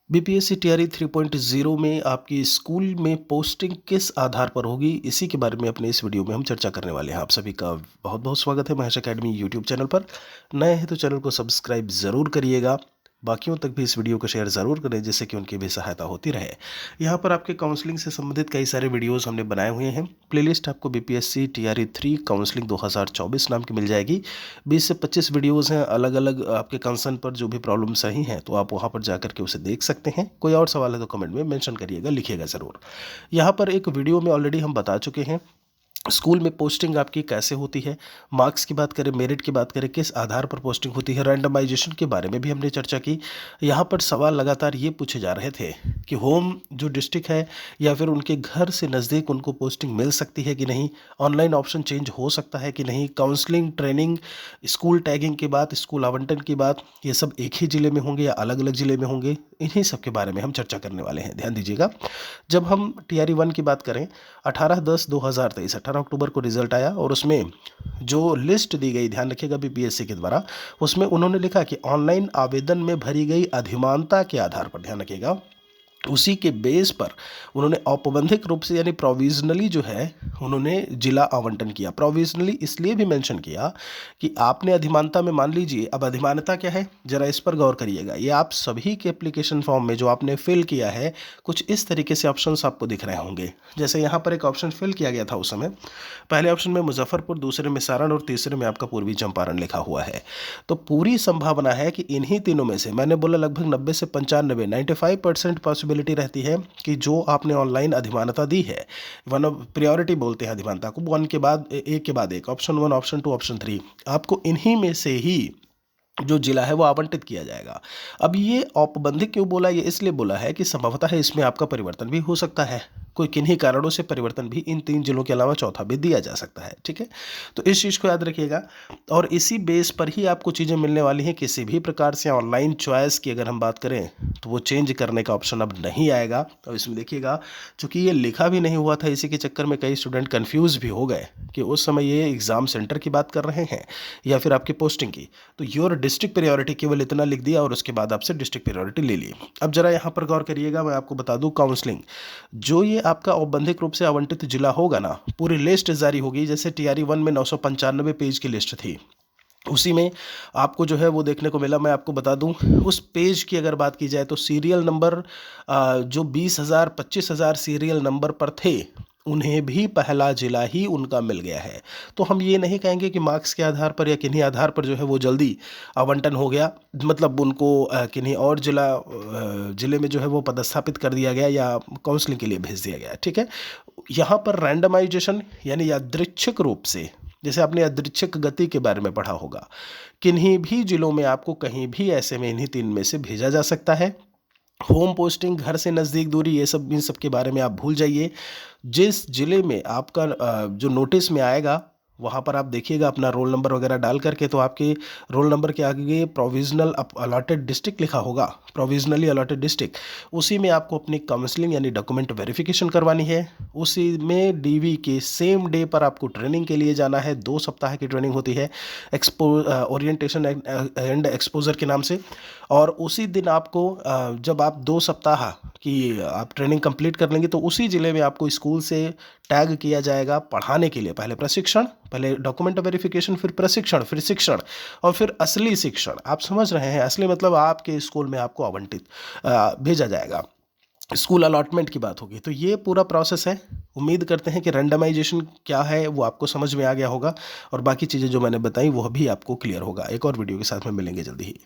BPSC TRE 3.0 में आपकी school में पोस्टिंग किस आधार पर होगी, इसी के बारे में अपने इस वीडियो में हम चर्चा करने वाले हैं। आप सभी का बहुत बहुत स्वागत है महेश एकेडमी यूट्यूब चैनल पर। नए हैं तो चैनल को सब्सक्राइब ज़रूर करिएगा, बाकियों तक भी इस वीडियो को शेयर ज़रूर करें जिससे कि उनकी भी सहायता होती रहे। यहाँ पर आपके काउंसलिंग से संबंधित कई सारे वीडियोस हमने बनाए हुए हैं। प्लेलिस्ट आपको बीपीएससी टीआरई 3 काउंसलिंग 2024 नाम की मिल जाएगी। 20 से 25 वीडियोस हैं अलग अलग आपके कंसर्न पर, जो भी प्रॉब्लम सही हैं तो आप वहाँ पर जाकर के उसे देख सकते हैं। कोई और सवाल है तो कमेंट में मेंशन करिएगा, लिखिएगा ज़रूर। यहाँ पर एक वीडियो में ऑलरेडी हम बता चुके हैं स्कूल में पोस्टिंग आपकी कैसे होती है। मार्क्स की बात करें, मेरिट की बात करें, किस आधार पर पोस्टिंग होती है, रैंडमाइजेशन के बारे में भी हमने चर्चा की। यहाँ पर सवाल लगातार ये पूछे जा रहे थे कि होम जो डिस्ट्रिक्ट है या फिर उनके घर से नज़दीक उनको पोस्टिंग मिल सकती है कि नहीं, ऑनलाइन ऑप्शन चेंज हो सकता है कि नहीं, काउंसलिंग, ट्रेनिंग, स्कूल टैगिंग की बात, स्कूल आवंटन की बात, ये सब एक ही ज़िले में होंगे या अलग अलग ज़िले में होंगे, इन्हीं सब के बारे में हम चर्चा करने वाले हैं। ध्यान दीजिएगा, जब हम टीआरई 1 की बात करें, 18/10/2023 18 अक्टूबर को रिजल्ट आया और उसमें जो लिस्ट दी गई, ध्यान रखिएगा, बीपीएससी के द्वारा, उसमें उन्होंने लिखा कि ऑनलाइन आवेदन में भरी गई अधिमानता के आधार पर, ध्यान रखिएगा, उसी के बेस पर उन्होंने औपबंधिक रूप से यानी प्रोविजनली जो है उन्होंने जिला आवंटन किया। प्रोविजनली इसलिए भी मेंशन किया कि आपने अधिमानता में, मान लीजिए, अब अधिमानता क्या है जरा इस पर गौर करिएगा। ये आप सभी के एप्लीकेशन फॉर्म में जो आपने फिल किया है, कुछ इस तरीके से ऑप्शंस आपको दिख रहे होंगे। जैसे यहाँ पर एक ऑप्शन फिल किया गया था उस समय, पहले ऑप्शन में मुजफ्फरपुर, दूसरे में सारण और तीसरे में आपका पूर्वी चंपारण लिखा हुआ है। तो पूरी संभावना है कि इन्हीं तीनों में से, मैंने बोला लगभग 90 से 95 95% पॉसिबिलिटी रहती है कि जो आपने ऑनलाइन अधिमानता दी है, वन ऑफ प्रायोरिटी बोलते हैं अधिमानता को, वन के बाद एक के बाद एक, ऑप्शन 1, ऑप्शन 2, ऑप्शन 3, आपको इन्हीं में से ही जो जिला है वो आवंटित किया जाएगा। अब ये औपबंधिक क्यों बोला, ये इसलिए बोला है कि संभवतः है इसमें आपका परिवर्तन भी हो सकता है, कोई किन्हीं कारणों से परिवर्तन भी इन 3 जिलों के अलावा चौथा भी दिया जा सकता है। ठीक है, तो इस चीज़ को याद रखिएगा और इसी बेस पर ही आपको चीज़ें मिलने वाली हैं। किसी भी प्रकार से ऑनलाइन चॉइस की अगर हम बात करें तो वो चेंज करने का ऑप्शन अब नहीं आएगा। और इसमें देखिएगा, चूँकि ये लिखा भी नहीं हुआ था, इसी के चक्कर में कई स्टूडेंट कन्फ्यूज़ भी हो गए कि उस समय ये एग्ज़ाम सेंटर की बात कर रहे हैं या फिर आपकी पोस्टिंग की। तो योर डिस्ट्रिक्ट प्रायोरिटी केवल इतना लिख दिया और उसके बाद आपसे डिस्ट्रिक्ट प्रायोरिटी ले ली। अब जरा यहाँ पर गौर करिएगा, मैं आपको बता दूँ, काउंसलिंग जो ये आपका औपबंधिक रूप से आवंटित जिला होगा ना, पूरी लिस्ट जारी होगी। जैसे टीआरई 1 में 995 पेज की लिस्ट थी, उसी में आपको जो है वो देखने को मिला। मैं आपको बता दूं, उस पेज की अगर बात की जाए तो सीरियल नंबर जो 20,000 25,000 सीरियल नंबर पर थे, उन्हें भी पहला जिला ही उनका मिल गया है। तो हम ये नहीं कहेंगे कि मार्क्स के आधार पर या किन्हीं आधार पर जो है वो जल्दी आवंटन हो गया, मतलब उनको किन्हीं और जिले में जो है वो पदस्थापित कर दिया गया या काउंसलिंग के लिए भेज दिया गया। ठीक है, यहाँ पर रैंडमाइजेशन यानी यादृच्छिक रूप से, जैसे आपने यादृच्छिक गति के बारे में पढ़ा होगा, किन्हीं भी जिलों में आपको कहीं भी ऐसे में इन्हीं 3 में से भेजा जा सकता है। होम पोस्टिंग, घर से नज़दीक दूरी, ये सब, इन सब के बारे में आप भूल जाइए। जिस जिले में आपका जो नोटिस में आएगा, वहाँ पर आप देखिएगा अपना रोल नंबर वगैरह डाल करके, तो आपके रोल नंबर के आगे प्रोविजनल अलॉटेड डिस्ट्रिक्ट लिखा होगा, प्रोविजनली अलॉटेड डिस्ट्रिक्ट, उसी में आपको अपनी काउंसलिंग यानी डॉक्यूमेंट वेरिफिकेशन करवानी है। उसी में डीवी के सेम डे पर आपको ट्रेनिंग के लिए जाना है। 2 सप्ताह की ट्रेनिंग होती है, ओरिएंटेशन एंड एक्सपोजर के नाम से। और उसी दिन आपको जब आप 2 सप्ताह की आप ट्रेनिंग कंप्लीट कर लेंगे तो उसी ज़िले में आपको स्कूल से टैग किया जाएगा पढ़ाने के लिए। पहले प्रशिक्षण, पहले डॉक्यूमेंट वेरिफिकेशन, फिर प्रशिक्षण, फिर शिक्षण और फिर असली शिक्षण। आप समझ रहे हैं, असली मतलब आपके स्कूल में आपको आवंटित भेजा जाएगा, स्कूल अलॉटमेंट की बात होगी। तो ये पूरा प्रोसेस है। उम्मीद करते हैं कि रैंडमाइजेशन क्या है वो आपको समझ में आ गया होगा और बाकी चीज़ें जो मैंने बताई वो भी आपको क्लियर होगा। एक और वीडियो के साथ में मिलेंगे जल्दी ही।